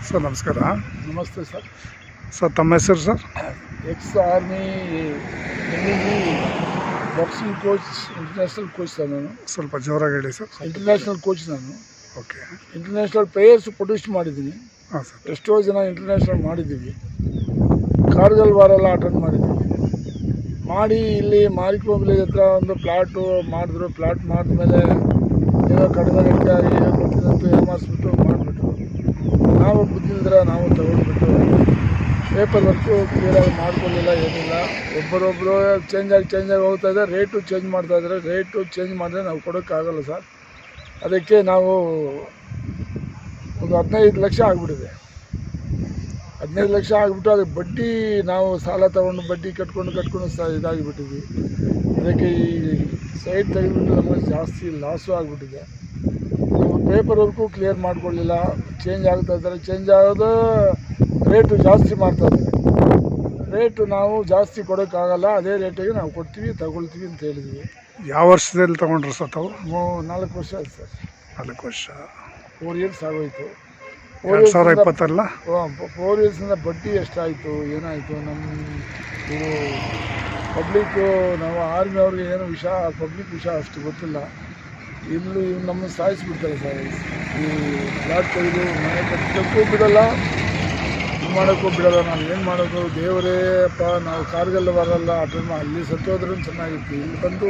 Sir ನಮಸ್ಕಾರ. ನಮಸ್ತೆ sir. Sir ತಮ್ಮ ಹೆಸರು sir? Ex army boxing coach, international coach sir ನಾನು. ಸ್ವಲ್ಪ ಜೋರಾಗಿ ಹೇಳಿ ಸರ್. ಇಂಟರ್ನ್ಯಾಷನಲ್ ಕೋಚ್ ನಾನು. ಓಕೆ. ಇಂಟರ್ನ್ಯಾಷನಲ್ ಪ್ಲೇಯರ್ಸ್ ಪ್ರೊಡ್ಯೂಸ್ ಮಾಡಿದ್ದೀನಿ. ಹಾಂ ಸರ್. ಎಷ್ಟೋ ಜನ ಇಂಟರ್ನ್ಯಾಷನಲ್ ಮಾಡಿದ್ದೀವಿ. ಕಾರ್ಗಲ್ ವಾರೆಲ್ಲ ಅಟೆಂಡ್ ಮಾಡಿದ್ದೀವಿ. ಮಾಡಿ ಇಲ್ಲಿ ಮಾರಿಕೋ ವಿಲೇಜ್ ಹತ್ರ ಒಂದು ಪ್ಲಾಟು ಮಾಡಿದ್ರು. ಪ್ಲಾಟ್ ಮಾಡಿದ್ಮೇಲೆ ಏನೋ ಕಡಿಮೆ ರೇಟ್ ಆಗಿ ಗೊತ್ತಿದಂತ ಏಮಾರಿಸ್ಬಿಟ್ಟು ಮಾಡಿಬಿಟ್ರು. ನಾವು ಬುದ್ಧಿಲ್ದ್ರೆ ನಾವು ತಗೊಂಡ್ಬಿಟ್ಟು ಪೇಪರ್ ವರ್ಕು ಕ್ಲಿಯರಾಗಿ ಮಾಡ್ಕೊಳ್ಳಿಲ್ಲ, ಏನಿಲ್ಲ. ಒಬ್ಬರೊಬ್ಬರು ಚೇಂಜ್ ಆಗಿ ಹೋಗ್ತಾ ಇದೆ. ರೇಟು ಚೇಂಜ್ ಮಾಡ್ತಾಯಿದ್ದಾರೆ. ರೇಟು ಚೇಂಜ್ ಮಾಡಿದ್ರೆ ನಾವು ಕೊಡೋಕ್ಕಾಗಲ್ಲ ಸರ್. ಅದಕ್ಕೆ ನಾವು ಒಂದು 15 ಲಕ್ಷ ಆಗಿಬಿಟ್ಟಿದೆ. 15 ಲಕ್ಷ ಆಗಿಬಿಟ್ಟು ಅದಕ್ಕೆ ಬಡ್ಡಿ ನಾವು ಸಾಲ ತೊಗೊಂಡು ಬಡ್ಡಿ ಕಟ್ಕೊಂಡು ಇದಾಗಿಬಿಟ್ಟಿದ್ವಿ. ಅದಕ್ಕೆ ಈ ಸೈಡ್ ತೆಗೆದುಬಿಟ್ಟು ನಮಗೆ ಜಾಸ್ತಿ ಲಾಸು ಆಗಿಬಿಟ್ಟಿದೆ. ಪೇಪರ್ ವರ್ಕು ಕ್ಲಿಯರ್ ಮಾಡ್ಕೊಳ್ಳಿಲ್ಲ. ಚೇಂಜ್ ಆಗ್ತಾ ಇದ್ದಾರೆ. ಚೇಂಜ್ ಆಗೋದು ರೇಟು ಜಾಸ್ತಿ ಮಾಡ್ತಾಯಿದ್ದಾರೆ. ರೇಟು ನಾವು ಜಾಸ್ತಿ ಕೊಡೋಕ್ಕಾಗಲ್ಲ. ಅದೇ ರೇಟಿಗೆ ನಾವು ತಗೊಳ್ತೀವಿ ಅಂತ ಹೇಳಿದ್ವಿ. ಯಾವ ವರ್ಷದಲ್ಲಿ ತೊಗೊಂಡ್ರು ಸರ್ ತಾವು? 4 ವರ್ಷ ಆಯ್ತು ಸರ್. 4 ವರ್ಷ. 4 ಇಯರ್ಸ್ ಆಗೋಯ್ತು. 2020 4 ಇಯರ್ಸಿಂದ ಬಡ್ಡಿ ಎಷ್ಟಾಯಿತು, ಏನಾಯಿತು. ನಮ್ಮ ಇದು ಪಬ್ಲಿಕ್ಕು, ನಾವು ಆರ್ಮಿ ಅವ್ರಿಗೆ ಏನು ವಿಷಯ, ಪಬ್ಲಿಕ್ ವಿಷಯ ಅಷ್ಟು ಗೊತ್ತಿಲ್ಲ. ಇಲ್ಲಿ ನಮ್ಮನ್ನು ಸಾಯಿಸಿಬಿಡ್ತಾರೆ ಸರ್. ಈ ಪ್ಲಾಟ್ ತೆಗೆದು ಮನೆ ಕಟ್ಟೋಕ್ಕೂ ಬಿಡೋಲ್ಲ, ಇದು ಮಾಡೋಕ್ಕೂ ಬಿಡೋಲ್ಲ. ನಾವು ಏನು ಮಾಡೋದು? ದೇವರೇ ಅಪ್ಪ, ನಾವು ಕಾರ್ಗಲ್ ಬರಲ್ಲ ಅಟೆಂಡ್ ಅಲ್ಲಿ ಸತ್ತೋದ್ರೂ ಚೆನ್ನಾಗಿತ್ತು. ಇಲ್ಲಿ ಬಂದು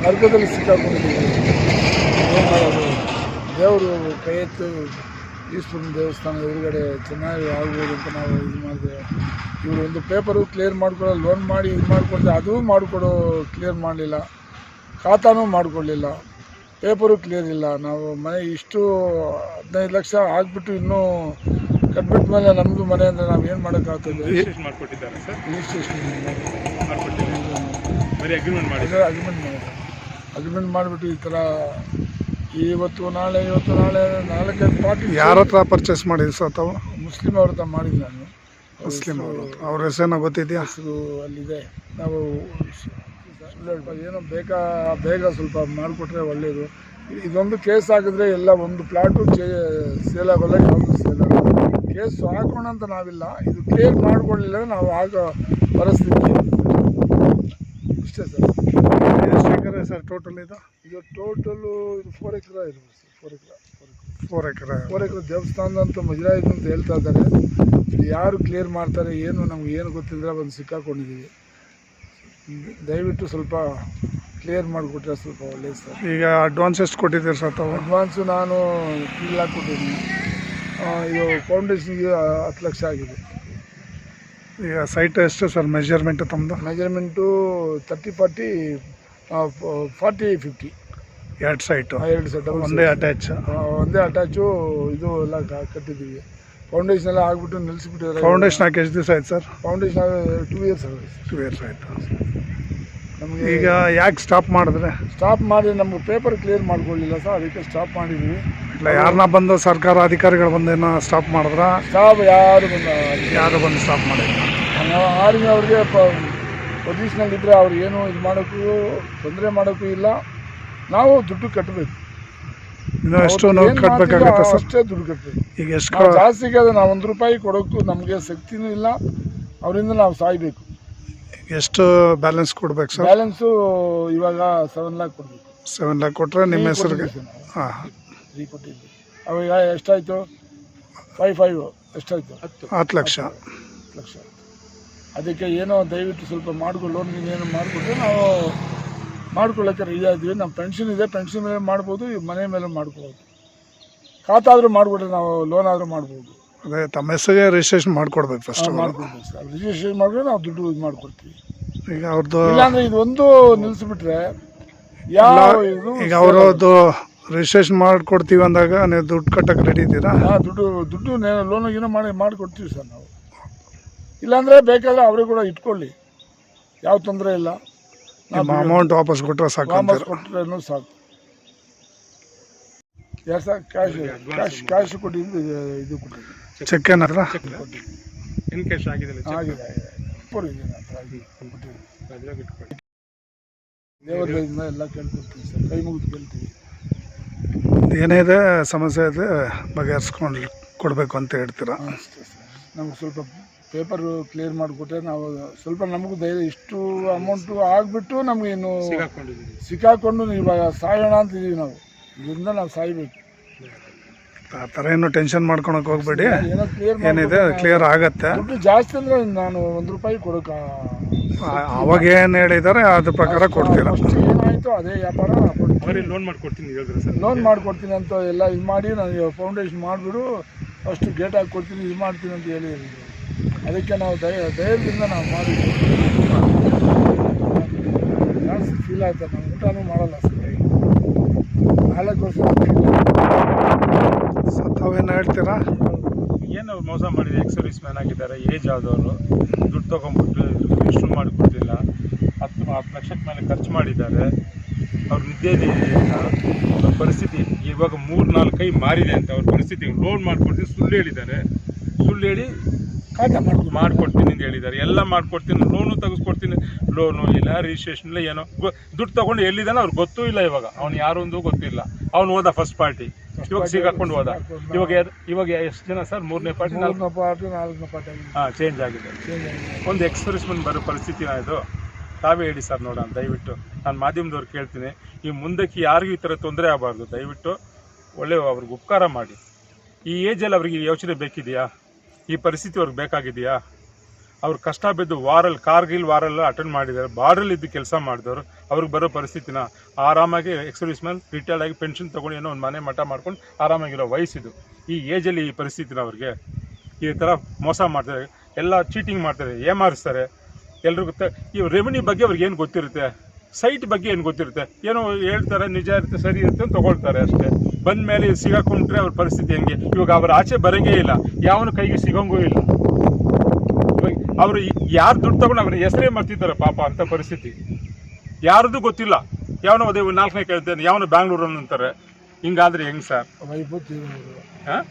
ನರಕದಲ್ಲಿ ಸಿಕ್ಕಾಕೊಂಡಿದ್ದೀವಿ. ಏನು ಮಾಡೋದು? ದೇವರು ಕೈ ಎತ್ತು ಈಶ್ವರನ ದೇವಸ್ಥಾನ ಎದುರುಗಡೆ ಚೆನ್ನಾಗಿ ಆಗ್ಬೋದು ಅಂತ ನಾವು ಇದು ಮಾಡಿದೆ. ಇವರು ಒಂದು ಪೇಪರು ಕ್ಲಿಯರ್ ಮಾಡ್ಕೊಳ್ಳೋ, ಲೋನ್ ಮಾಡಿ ಇದು ಮಾಡಿಕೊಂಡ್ರೆ ಅದೂ ಮಾಡಿಕೊಡೋ ಕ್ಲಿಯರ್ ಮಾಡಲಿಲ್ಲ. ಖಾತಾನೂ ಮಾಡಿಕೊಳ್ಳಿಲ್ಲ. ಪೇಪರು ಕ್ಲಿಯರ್ ಇಲ್ಲ. ನಾವು ಮನೆ ಇಷ್ಟು 15 ಲಕ್ಷ ಆಗಿಬಿಟ್ಟು ಇನ್ನೂ ಕಟ್ಬಿಟ್ಟ ಮೇಲೆ ನಮ್ಮದು ಮನೆ ಅಂದರೆ ನಾವು ಏನು ಮಾಡೋಕ್ಕಾಗ್ತದೆ? ಅಗ್ರಿಮೆಂಟ್ ಮಾಡಿಬಿಟ್ಟು ಈ ಥರ ಇವತ್ತು ನಾಳೆ 4-5 ಪಾರ್ಟಿ. ಯಾರ ಹತ್ರ ಪರ್ಚೇಸ್ ಮಾಡಿದ್ರಿ ಸರ್ ತಾವು? ಮುಸ್ಲಿಂ ಅವ್ರ ಹತ್ರ ಮಾಡಿದ್ದು ನಾನು. ಮುಸ್ಲಿಂ ಅವರು. ಅವ್ರ ಹೆಸರೇನೋ ಗೊತ್ತಿದೆಯಾ? ಹೆಸರು ಅಲ್ಲಿದೆ. ನಾವು ಏನೋ ಬೇಗ ಸ್ವಲ್ಪ ಮಾಡಿಕೊಟ್ರೆ ಒಳ್ಳೆಯದು. ಇದೊಂದು ಕೇಸ್ ಹಾಕಿದ್ರೆ ಎಲ್ಲ ಒಂದು ಪ್ಲಾಟು ಸೇಲ್ ಆಗೋಲ್ಲ, ಯಾವುದು ಸೇಲ್ ಆಗೋಲ್ಲ. ಕೇಸು ಹಾಕೋಣ ಅಂತ ನಾವಿಲ್ಲ. ಇದು ಕ್ಲಿಯರ್ ಮಾಡಿಕೊಳ್ಳಿಲ್ಲ ನಾವು ಆಗೋ ಪರಿಸ್ಥಿತಿ ಇಷ್ಟೇ ಸರ್. ಎಷ್ಟು ಎಕರೆ ಸರ್ ಟೋಟಲ್ ಇದು? ಟೋಟಲು 4 ಎಕರೆ ಇರ್ಬೋದು ಸರ್. 4 ಎಕರೆ ದೇವಸ್ಥಾನದ ಅಂತ ಮುಜರಾಯಿತು ಅಂತ ಹೇಳ್ತಾ ಇದ್ದಾರೆ. ಯಾರು ಕ್ಲಿಯರ್ ಮಾಡ್ತಾರೆ ಏನು ನಮ್ಗೆ ಏನು ಗೊತ್ತಿಲ್ಲದ್ರೆ ಬಂದು ಸಿಕ್ಕಾಕೊಂಡಿದ್ದೀವಿ. ದಯವಿಟ್ಟು ಸ್ವಲ್ಪ ಕ್ಲಿಯರ್ ಮಾಡಿಕೊಟ್ರೆ ಸ್ವಲ್ಪ ಒಳ್ಳೆಯದು ಸರ್. ಈಗ ಅಡ್ವಾನ್ಸ್ ಎಷ್ಟು ಕೊಟ್ಟಿದ್ದೀರಿ ಸರ್ ತಾವು? ಅಡ್ವಾನ್ಸು ನಾನು 3 ಲಾಖ ಕೊಟ್ಟಿದ್ದೀನಿ. ಇದು ಫೌಂಡೇಶನ್ಗೆ 10 ಲಕ್ಷ ಆಗಿದೆ. ಈಗ ಸೈಟ್ ಎಷ್ಟು ಸರ್ ಮೆಜರ್ಮೆಂಟು ತಮ್ಮದು? ಮೆಜರ್ಮೆಂಟು 30-40 40-50. 2 ಸೈಟು? 2 ಸೈಟ್. ಒಂದೇ ಅಟ್ಯಾಚು ಇದು ಎಲ್ಲ ಕಟ್ಟಿದ್ದೀವಿ. ಫೌಂಡೇಶನ್ ಎಲ್ಲ ಆಗಿಬಿಟ್ಟು ನಿಲ್ಲಿಸ್ಬಿಟ್ಟಿದ್ದಾರೆ. ಫೌಂಡೇಶನ್ ಹಾಕಿ ಎಷ್ಟು ದಿವಸ ಆಯ್ತು ಸರ್? ಫೌಂಡೇಶನ್ 2 ಇಯರ್ಸ್ ಆಗಿದೆ. 2 ಇಯರ್ಸ್ ಆಯಿತು. ನಮಗೆ ಈಗ ಯಾಕೆ ಸ್ಟಾಪ್ ಮಾಡಿದ್ರೆ? ಸ್ಟಾಪ್ ಮಾಡಿ ನಮಗೆ ಪೇಪರ್ ಕ್ಲಿಯರ್ ಮಾಡ್ಕೊಳ್ಳಿಲ್ಲ ಸರ್, ಅದಕ್ಕೆ ಸ್ಟಾಪ್ ಮಾಡಿದ್ವಿ. ಇಲ್ಲ ಯಾರನ್ನ ಬಂದು ಸರ್ಕಾರ ಅಧಿಕಾರಿಗಳು ಬಂದೇನೋ ಸ್ಟಾಪ್ ಮಾಡಿದ್ರ? ಸ್ಟಾಪ್ ಯಾರು ಬಂದು ಸ್ಟಾಪ್ ಮಾಡಿಲ್ಲ. ನಾವು ಆರ್ಮಿ ಅವ್ರಿಗೆ ಪೊಸಿಷನಲ್ಲಿ ಇದ್ದರೆ ಅವ್ರು ಏನು ಇದು ಮಾಡೋಕ್ಕೂ ತೊಂದರೆ ಮಾಡೋಕ್ಕೂ ಇಲ್ಲ. ನಾವು ದುಡ್ಡು ಕಟ್ಟಬೇಕು. ಇನ್ನು ಎಷ್ಟು ಕಟ್ಟಬೇಕಾಗುತ್ತೆ ಸರ್? ಅಷ್ಟೇ ದುಡ್ಡು ಕಟ್ಟಬೇಕು. ಈಗ ಎಷ್ಟು ಜಾಸ್ತಿಗೆ ಅದು ನಾವು 1 ರೂಪಾಯಿ ಕೊಡೋಕ್ಕೂ ನಮಗೆ ಶಕ್ತಿನೂ ಇಲ್ಲ. ಅವರಿಂದ ನಾವು ಸಾಯ್ಬೇಕು. ಎಷ್ಟು ಬ್ಯಾಲೆನ್ಸ್ ಕೊಡ್ಬೇಕು ಸರ್? ಬ್ಯಾಲೆನ್ಸು ಇವಾಗ 7 ಲಾಖ ಕೊಡಬೇಕು. 7 ಲಾಖ ಕೊಟ್ಟರೆ ನಿಮ್ಮ ಹೆಸರಿಗೆ? ಹಾಂ, 3 ಕೊಟ್ಟಿದ್ವಿ. ಅವಾಗ ಎಷ್ಟಾಯಿತು? 5 ಎಷ್ಟಾಯಿತು? 10 ಲಕ್ಷ. ಅದಕ್ಕೆ ಏನೋ ದಯವಿಟ್ಟು ಸ್ವಲ್ಪ ಮಾಡ್ಕೊಂಡು ಲೋನ್ ಏನು ಮಾಡಿಕೊಟ್ರೆ ನಾವು ಮಾಡ್ಕೊಳ್ಳೋಕ್ಕೆ ರೆಡಿ ಆಗಿದ್ವಿ. ನಮ್ಮ ಪೆನ್ಷನ್ ಇದೆ, ಪೆನ್ಷನ್ ಮೇಲೆ ಮಾಡ್ಬೋದು, ಮನೆ ಮೇಲೆ ಮಾಡ್ಕೋಬೋದು. ಖಾತಾ ಆದರೂ ಮಾಡಿಬಿಟ್ರೆ ನಾವು ಲೋನ್ ಆದರೂ ಮಾಡ್ಬೋದು. ಅದೇ ತಮ್ಮ ಹೆಸರಿಗೆ ರಿಜಿಸ್ಟ್ರೇಷನ್ ಮಾಡ್ಕೊಡ್ಬೇಕು ಫಸ್ಟ್. ಮಾಡ್ಕೊಡ್ಬೇಕು ಸರ್. ರಿಜಿಸ್ಟ್ರೇಷನ್ ಮಾಡಿದ್ರೆ ನಾವು ದುಡ್ಡು ಇದು ಮಾಡ್ಕೊಡ್ತೀವಿ. ಈಗ ಅವ್ರದ್ದು ಇಲ್ಲಾಂದರೆ ಇದೊಂದು ನಿಲ್ಲಿಸ್ಬಿಟ್ರೆ ಯಾವ ಈಗ ಅವರದ್ದು ರಿಜಿಸ್ಟ್ರೇಷನ್ ಮಾಡಿಕೊಡ್ತೀವಿ ಅಂದಾಗ ನೀವು ದುಡ್ಡು ಕಟ್ಟಕ್ಕೆ ರೆಡಿ ಇದ್ದೀರಾ? ದುಡ್ಡು ಲೋನಿಗೇನೋ ಮಾಡಿಕೊಡ್ತೀವಿ ಸರ್ ನಾವು. ಇಲ್ಲಾಂದರೆ ಬೇಕಾದರೆ ಅವರೇ ಕೂಡ ಇಟ್ಕೊಳ್ಳಿ, ಯಾವ ತೊಂದರೆ ಇಲ್ಲ. ನಮ್ಮ ಅಮೌಂಟ್ ವಾಪಸ್ ಕೊಟ್ಟರೆ ಸಾಕು. ವಾಪಸ್ ಕೊಟ್ಟರೆ ಸಾಕು. ಎರಡು ಸಾವಿರ ಕ್ಯಾಶ್ ಕೊಟ್ಟಿದ್ದು ಇದು ಕೊಟ್ಟಿದ್ದು ಚೆಕ್ ಏನಾರ ಇನ್ ಕ್ಯಾಶ್ ಆಗಿದೆ ಆಗಿದೆ ದೇವರಿಂದ ಎಲ್ಲ ಕೇಳ್ಕೊಡ್ತೀವಿ ಸರ್, ಕೈ ಮುಗಿದು ಕೇಳ್ತೀವಿ. ಏನಿದೆ ಸಮಸ್ಯೆ ಇದೆ ಬಗೆಹರಿಸ್ಕೊಂಡು ಕೊಡಬೇಕು ಅಂತ ಹೇಳ್ತೀರಾ? ಅಷ್ಟೇ ಸರ್, ನಮ್ಗೆ ಸ್ವಲ್ಪ ಪೇಪರು ಕ್ಲಿಯರ್ ಮಾಡಿಕೊಟ್ರೆ ನಾವು ಸ್ವಲ್ಪ ನಮಗೂ ಧೈರ್ಯ. ಇಷ್ಟು ಅಮೌಂಟು ಆಗಿಬಿಟ್ಟು ನಮ್ಗೆ ಇನ್ನು ಸಿಕ್ಕಾಕೊಂಡು ಇವಾಗ ಸಾಯೋಣ ಅಂತಿದ್ದೀವಿ ನಾವು. ಇದರಿಂದ ನಾವು ಸಾಯ್ಬೇಕು. ಆ ಥರ ಏನು ಟೆನ್ಷನ್ ಮಾಡ್ಕೊಳಕ್ಕೆ ಹೋಗ್ಬೇಡಿ, ಏನೋ ಕ್ಲಿಯರ್ ಏನಿದೆ ಕ್ಲಿಯರ್ ಆಗತ್ತೆ. ದುಡ್ಡು ಜಾಸ್ತಿ ಅಂದರೆ ನಾನು ₹1 ಕೊಡೋಕೆ ಅವಾಗ ಏನು ಹೇಳಿದ್ದಾರೆ ಅದ್ರ ಪ್ರಕಾರ ಕೊಡ್ತೀರಾ? ಏನಾಯಿತು ಅದೇ ವ್ಯಾಪಾರ ಲೋನ್ ಮಾಡ್ಕೊಡ್ತೀನಿ ಹೇಳಿದ್ರೆ ಸರ್, ಲೋನ್ ಮಾಡ್ಕೊಡ್ತೀನಿ ಅಂತ ಎಲ್ಲ ಇದು ಮಾಡಿ ನನಗೆ ಫೌಂಡೇಶನ್ ಮಾಡಿಬಿಡು ಅಷ್ಟು ಗೇಟ್ ಹಾಕಿ ಕೊಡ್ತೀನಿ, ಇದು ಮಾಡ್ತೀನಿ ಅಂತ ಹೇಳಿ ಅದಕ್ಕೆ ನಾವು ಧೈರ್ಯದಿಂದ ನಾವು ಮಾಡಿದ್ವಿ. ಜಾಸ್ತಿ ಫೀಲ್ ಆಯ್ತು, ನಾವು ಊಟನೂ ಮಾಡಲ್ಲ ಸರಿ. 4 ವರ್ಷ ತಾವೇನು ಹೇಳ್ತೀರಾ? ಏನು ಮೋಸ ಮಾಡಿದೆ, ಎಕ್ಸ್ ಸರ್ವಿಸ್ ಮ್ಯಾನ್ ಆಗಿದ್ದಾರೆ, ಏಜ್ ಆದವರು, ದುಡ್ಡು ತೊಗೊಂಡ್ಬಿಟ್ಟು ರಿಜಿಸ್ಟ್ರ್ ಮಾಡಿಕೊಟ್ಟಿಲ್ಲ, 10 ಲಕ್ಷದ ಮೇಲೆ ಖರ್ಚು ಮಾಡಿದ್ದಾರೆ. ಅವ್ರ ನಿದ್ದೆಯಲ್ಲಿ ಅವ್ರ ಪರಿಸ್ಥಿತಿ ಇವಾಗ 3-4 ಕೈ ಮಾರಿದೆ ಅಂತ ಅವ್ರ ಪರಿಸ್ಥಿತಿ. ಲೋನ್ ಮಾಡಿಕೊಡ್ತೀನಿ ಸುಳ್ಳು ಹೇಳಿದ್ದಾರೆ, ಸುಳ್ಳು ಹೇಳಿ ಖಾತೆ ಮಾಡ್ಕೊಡ್ತೀನಿ ಅಂತ ಹೇಳಿದ್ದಾರೆ. ಎಲ್ಲ ಮಾಡ್ಕೊಡ್ತೀನಿ, ಲೋನು ತೆಗೆಸ್ಕೊಡ್ತೀನಿ, ಲೋನು ಇಲ್ಲ, ರಿಜಿಸ್ಟ್ರೇಷನ್ ಇಲ್ಲ, ಏನೋ ದುಡ್ಡು ತೊಗೊಂಡು ಎಲ್ಲಿದ್ದಾನೆ ಅವ್ರಿಗೆ ಗೊತ್ತೂ ಇಲ್ಲ. ಇವಾಗ ಅವ್ನು ಯಾರು ಒಂದು ಗೊತ್ತಿಲ್ಲ. ಅವ್ನು ಹೋದ ಫಸ್ಟ್ ಪಾರ್ಟಿ, ಇವಾಗ ಸಿಗಾಕೊಂಡು ಹೋದ. ಇವಾಗ ಎಷ್ಟು ಜನ ಸರ್? 3ನೇ ಪಾರ್ಟಿ 4ನೇ ಪಾರ್ಟಿ ಹಾಂ ಚೇಂಜ್ ಆಗಿದೆ. ಒಂದು ಎಕ್ಸ್ ಸರ್ವಿಸ್ಮನ್ ಬರೋ ಪರಿಸ್ಥಿತಿನ ಇದು? ತಾವೇ ಹೇಳಿ ಸರ್ ನೋಡೋಣ ದಯವಿಟ್ಟು. ನಾನು ಮಾಧ್ಯಮದವ್ರು ಕೇಳ್ತೀನಿ, ಈ ಮುಂದಕ್ಕೆ ಯಾರಿಗೂ ಈ ಥರ ತೊಂದರೆ ಆಗಬಾರ್ದು. ದಯವಿಟ್ಟು ಒಳ್ಳೆ ಅವ್ರಿಗೆ ಉಪಕಾರ ಮಾಡಿ. ಈ ಏಜಲ್ಲಿ ಅವ್ರಿಗೆ ಯೋಚನೆ ಬೇಕಿದೆಯಾ? ಈ ಪರಿಸ್ಥಿತಿ ಅವ್ರಿಗೆ ಬೇಕಾಗಿದೆಯಾ? ಅವ್ರು ಕಷ್ಟ ಬಿದ್ದು ಕಾರ್ಗಿಲ್ ವಾರೆಲ್ಲ ಅಟೆಂಡ್ ಮಾಡಿದ್ದಾರೆ, ಬಾರ್ಡ್ರಲ್ಲಿ ಇದ್ದು ಕೆಲಸ ಮಾಡಿದವರು. ಅವ್ರಿಗೆ ಬರೋ ಪರಿಸ್ಥಿತಿನ ಆರಾಮಾಗಿ ಎಕ್ಸ್ ಸರ್ವಿಸ್ ಮ್ಯಾನ್ ರಿಟೈರ್ಡ್ ಆಗಿ ಪೆನ್ಷನ್ ತೊಗೊಂಡು ಏನೋ ಒಂದು ಮನೆ ಮಠ ಮಾಡ್ಕೊಂಡು ಆರಾಮಾಗಿರೋ ವಯಸ್ಸಿದು. ಈ ಏಜಲ್ಲಿ ಈ ಪರಿಸ್ಥಿತಿನ ಅವ್ರಿಗೆ ಈ ಥರ ಮೋಸ ಮಾಡ್ತಾರೆ, ಎಲ್ಲ ಚೀಟಿಂಗ್ ಮಾಡ್ತಾರೆ, ಏಮಾರಿಸ್ತಾರೆ ಎಲ್ರಿಗೂ. ಈ ರೆವಿನ್ಯೂ ಬಗ್ಗೆ ಅವ್ರಿಗೆ ಏನು ಗೊತ್ತಿರುತ್ತೆ? ಸೈಟ್ ಬಗ್ಗೆ ಏನು ಗೊತ್ತಿರುತ್ತೆ? ಏನೋ ಹೇಳ್ತಾರೆ, ನಿಜ ಇರುತ್ತೆ, ಸರಿ ಇರುತ್ತೆ ಅಂತ ತೊಗೊಳ್ತಾರೆ ಅಷ್ಟೇ. ಬಂದ ಮೇಲೆ ಸಿಗಾಕೊಂಡ್ರೆ ಅವ್ರ ಪರಿಸ್ಥಿತಿ ಹೆಂಗೆ? ಇವಾಗ ಅವ್ರ ಆಚೆ ಬರೋಂಗೇ ಇಲ್ಲ, ಯಾವನು ಕೈಗೆ ಸಿಗೋಂಗೂ ಇಲ್ಲ. ಇವಾಗ ಅವರು ಯಾರು ದುಡ್ಡು ತೊಗೊಂಡು ಅವ್ರ ಹೆಸರೇ ಮಾಡ್ತಿದ್ದಾರೆ ಪಾಪ. ಅಂತ ಪರಿಸ್ಥಿತಿ ಯಾರದ್ದು ಗೊತ್ತಿಲ್ಲ. ಯಾವನೋ ಅದೇ 4ನೇ ಕೇಳ್ತೇನೆ, ಯಾವನು ಬ್ಯಾಂಗ್ಳೂರು ಅಂತಾರೆ. ಹಿಂಗಾದ್ರೆ ಹೆಂಗೆ ಸರ್? ಹಾಂ,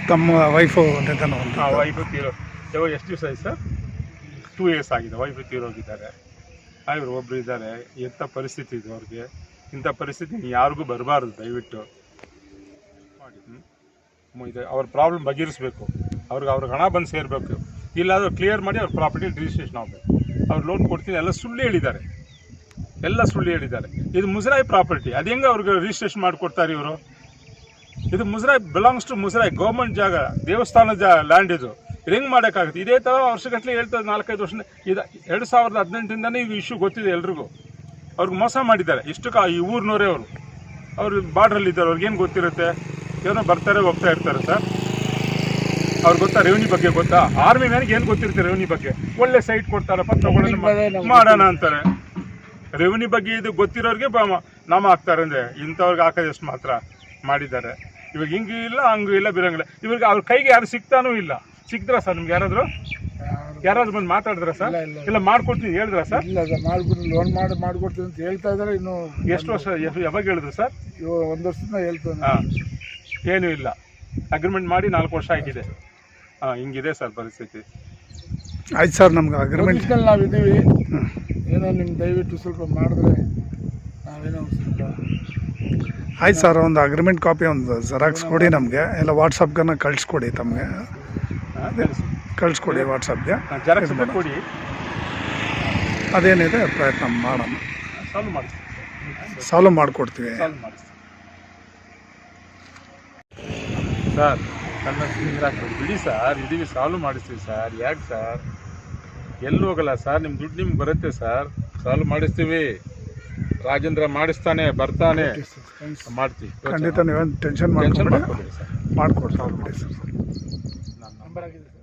ತಮ್ಮ ವೈಫು ನಿಧನ ಅಂತ. ವೈಫು ತೀರೋ ಇವಾಗ ಎಷ್ಟು ದಿವಸ ಆಯ್ತು ಸರ್? 2 years ಆಗಿದೆ. ವೈಫು ತೀರೋಗಿದ್ದಾರೆ. ಇವರು ಒಬ್ಬರು ಇದ್ದಾರೆ. ಎಂಥ ಪರಿಸ್ಥಿತಿ ಇದು ಅವ್ರಿಗೆ? ಇಂಥ ಪರಿಸ್ಥಿತಿ ಯಾರಿಗೂ ಬರಬಾರ್ದು. ದಯವಿಟ್ಟು ಮಾಡಿ ಇದು ಅವ್ರ ಪ್ರಾಬ್ಲಮ್ ಬಗೆಹರಿಸ್ಬೇಕು. ಅವ್ರಿಗೆ ಹಣ ಬಂದು ಸೇರಬೇಕು. ಇಲ್ಲಾದರೂ ಕ್ಲಿಯರ್ ಮಾಡಿ ಅವ್ರ ಪ್ರಾಪರ್ಟಿ ರಿಜಿಸ್ಟ್ರೇಷನ್ ಆಗಬೇಕು. ಅವ್ರು ಲೋನ್ ಕೊಡ್ತೀನಿ ಎಲ್ಲ ಸುಳ್ಳು ಹೇಳಿದ್ದಾರೆ, ಎಲ್ಲ ಸುಳ್ಳು ಹೇಳಿದ್ದಾರೆ. ಇದು ಮುಜರಾಯಿ ಪ್ರಾಪರ್ಟಿ, ಅದು ಹೆಂಗೆ ಅವ್ರಿಗೆ ರಿಜಿಸ್ಟ್ರೇಷನ್ ಮಾಡಿಕೊಡ್ತಾರೆ ಇವರು? ಇದು ಮುಜರಾಯಿ ಬಿಲಾಂಗ್ಸ್ ಟು ಮುಜರಾಯಿ, ಗೌರ್ಮೆಂಟ್ ಜಾಗ, ದೇವಸ್ಥಾನದ ಲ್ಯಾಂಡ್. ಇದು ಹೆಂಗೆ ಮಾಡೋಕ್ಕಾಗುತ್ತೆ? ಇದೇ ಥರ ವರ್ಷಗಟ್ಟಲೆ ಹೇಳ್ತಾರೆ, 4-5 ವರ್ಷ. ಇದು 2018ಇಂದನೇ ಇದು ಇಶ್ಯೂ ಗೊತ್ತಿದೆ ಎಲ್ರಿಗೂ. ಅವ್ರಿಗೆ ಮೋಸ ಮಾಡಿದ್ದಾರೆ. ಇಷ್ಟಕ್ಕೆ ಈ ಊರಿನವರೇ ಅವರು ಬಾರ್ಡ್ರಲ್ಲಿದ್ದಾರೆ. ಅವ್ರಿಗೇನು ಗೊತ್ತಿರುತ್ತೆ? ಏನೋ ಬರ್ತಾರೆ ಹೋಗ್ತಾ ಇರ್ತಾರೆ ಸರ್. ಅವ್ರಿಗೆ ಗೊತ್ತಾ ರೆವಿನ್ಯೂ ಬಗ್ಗೆ? ಗೊತ್ತಾ? ಆರ್ಮಿ ಮ್ಯಾನ್ಗೆ ಏನು ಗೊತ್ತಿರುತ್ತೆ ರೆವಿನ್ಯೂ ಬಗ್ಗೆ? ಒಳ್ಳೆ ಸೈಟ್ ಕೊಡ್ತಾರಪ್ಪ, ತಗೊಳ್ಳೋಣ ಮಾಡೋಣ ಅಂತಾರೆ. ರೆವಿನ್ಯೂ ಬಗ್ಗೆ ಇದು ಗೊತ್ತಿರೋರಿಗೆ ನಾಮ ಹಾಕ್ತಾರೆ. ಅಂದರೆ ಇಂಥವ್ರಿಗೆ ಹಾಕೋದಷ್ಟು ಮಾತ್ರ ಮಾಡಿದ್ದಾರೆ. ಇವಾಗ ಹಿಂಗೂ ಇಲ್ಲ, ಹಂಗೂ ಇಲ್ಲ, ಬಿರಂಗಿಲ್ಲ. ಇವ್ರಿಗೆ ಅವ್ರ ಕೈಗೆ ಯಾರು ಸಿಗ್ತಾನೂ ಇಲ್ಲ. ಸಿಕ್ತರ ಸರ್ ನಿಮ್ಗೆ ಯಾರಾದ್ರೂ ಬಂದು ಮಾತಾಡಿದ್ರ ಸರ್? ಇಲ್ಲ ಮಾಡ್ಕೊಡ್ತೀನಿ ಹೇಳಿದ್ರ ಸರ್? ಇಲ್ಲ ಸರ್, ಮಾಡ್ಬಿಟ್ಟು ಲೋನ್ ಮಾಡ್ಕೊಡ್ತೀನಿ ಅಂತ ಹೇಳ್ತಾ ಇದ್ದಾರೆ. ಇನ್ನು ಎಷ್ಟು ವರ್ಷ ಯಾವಾಗ ಹೇಳಿದ್ರು ಸರ್? 1 ವರ್ಷದಿಂದ ಹೇಳ್ತಾನೆ. ಹಾಂ, ಏನೂ ಇಲ್ಲ. ಅಗ್ರಿಮೆಂಟ್ ಮಾಡಿ 4 ವರ್ಷ ಆಗಿದೆ. ಹಾಂ, ಹಿಂಗಿದೆ ಸರ್ ಪರಿಸ್ಥಿತಿ. ಆಯ್ತು ಸರ್, ನಮ್ಗೆ ಅಗ್ರಿಮೆಂಟ್ ನಾವಿದ್ದೀವಿ. ಏನೋ ನಿಮ್ಮ ದಯವಿಟ್ಟು ಸ್ವಲ್ಪ ಮಾಡಿದ್ರೆ ನಾವೇನೋ ಸ್ವಲ್ಪ. ಆಯ್ತು ಸರ್, ಒಂದು ಅಗ್ರಿಮೆಂಟ್ ಕಾಪಿ ಒಂದು ಜೆರಾಕ್ಸ್ ಕೊಡಿ ನಮಗೆ, ಇಲ್ಲ ವಾಟ್ಸಪ್ಗೆ ಕಳಿಸ್ಕೊಡಿ. ತಮಗೆ ಕಳಿಸ್ಕೊಡಿ ವಾಟ್ಸಪ್ಗೆ ಜೆರಾಕ್ಸ್ ಕೊಡಿ. ಅದೇನಿದೆ ಪ್ರಯತ್ನ ಮಾಡೋಣ, ಸಾಲ್ವ್ ಮಾಡಿಸ್ತೀವಿ, ಸಾಲ್ವ್ ಮಾಡಿಕೊಡ್ತೀವಿ. ಸರ್ ನನ್ನ ಬಿಡಿ ಸರ್, ಇದೀವಿ, ಸಾಲ್ವ್ ಮಾಡಿಸ್ತೀವಿ ಸರ್. ಯಾಕೆ ಸರ್? ಎಲ್ಲೂ ಹೋಗಲ್ಲ ಸರ್. ನಿಮ್ಮ ದುಡ್ಡು ನಿಮ್ಗೆ ಬರುತ್ತೆ ಸರ್, ಸಾಲ್ವ್ ಮಾಡಿಸ್ತೀವಿ. ರಾಜೇಂದ್ರ ಮಾಡಿಸ್ತಾನೆ, ಬರ್ತಾನೆ, ಮಾಡ್ತೀವಿ. ಖಂಡಿತ ನೀವೇನು ಟೆನ್ಷನ್ ಮಾಡ್ಕೊಬೇಡಿ, ಮಾಡ್ಕೊಡ್ತೀವಿ ಸರ್. ಮಾಡಿಕೊಡ್ತೀವಿ ಬಿಡಿ ಸರ್. ನಂಬರ್ ಆಗಿದೆ ಸರ್.